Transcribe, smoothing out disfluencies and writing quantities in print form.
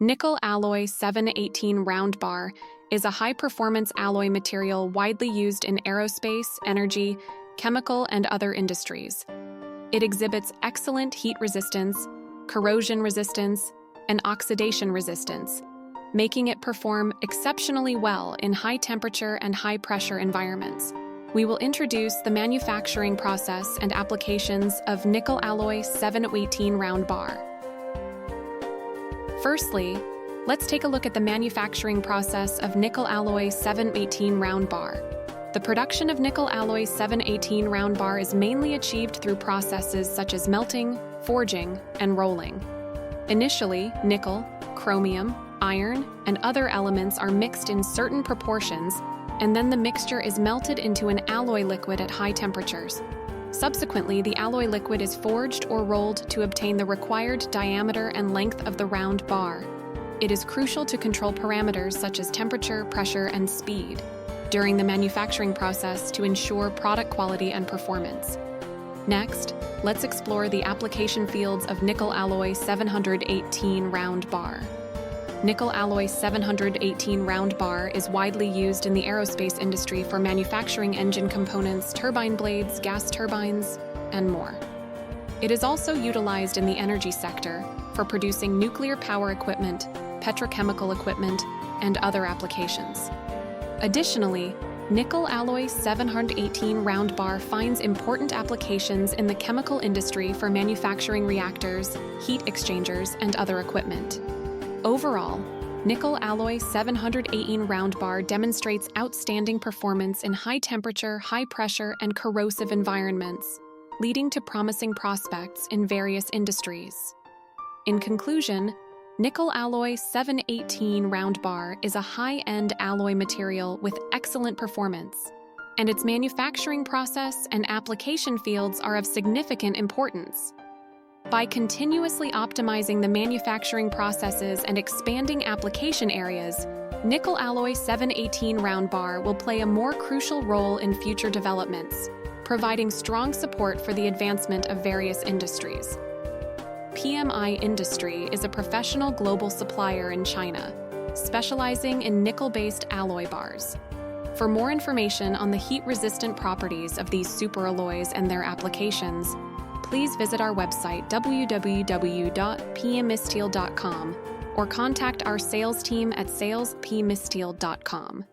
Nickel alloy 718 round bar is a high-performance alloy material widely used in aerospace, energy, chemical, and other industries. It exhibits excellent heat resistance, corrosion resistance, and oxidation resistance, making it perform exceptionally well in high-temperature and high-pressure environments. We will introduce the manufacturing process and applications of nickel alloy 718 round bar. Firstly, let's take a look at the manufacturing process of nickel alloy 718 round bar. The production of nickel alloy 718 round bar is mainly achieved through processes such as melting, forging, and rolling. Initially, nickel, chromium, iron, and other elements are mixed in certain proportions, and then the mixture is melted into an alloy liquid at high temperatures. Subsequently, the alloy liquid is forged or rolled to obtain the required diameter and length of the round bar. It is crucial to control parameters such as temperature, pressure, and speed during the manufacturing process to ensure product quality and performance. Next, let's explore the application fields of nickel alloy 718 round bar. Nickel alloy 718 round bar is widely used in the aerospace industry for manufacturing engine components, turbine blades, gas turbines, and more. It is also utilized in the energy sector for producing nuclear power equipment, petrochemical equipment, and other applications. Additionally, nickel alloy 718 round bar finds important applications in the chemical industry for manufacturing reactors, heat exchangers, and other equipment. Overall, nickel alloy 718 round bar demonstrates outstanding performance in high-temperature, high-pressure, and corrosive environments, leading to promising prospects in various industries. In conclusion, nickel alloy 718 round bar is a high-end alloy material with excellent performance, and its manufacturing process and application fields are of significant importance. By continuously optimizing the manufacturing processes and expanding application areas, nickel alloy 718 round bar will play a more crucial role in future developments, providing strong support for the advancement of various industries. PMI Industry is a professional global supplier in China, specializing in nickel-based alloy bars. For more information on the heat-resistant properties of these superalloys and their applications, please visit our website www.pmisteel.com or contact our sales team at salespmisteel.com.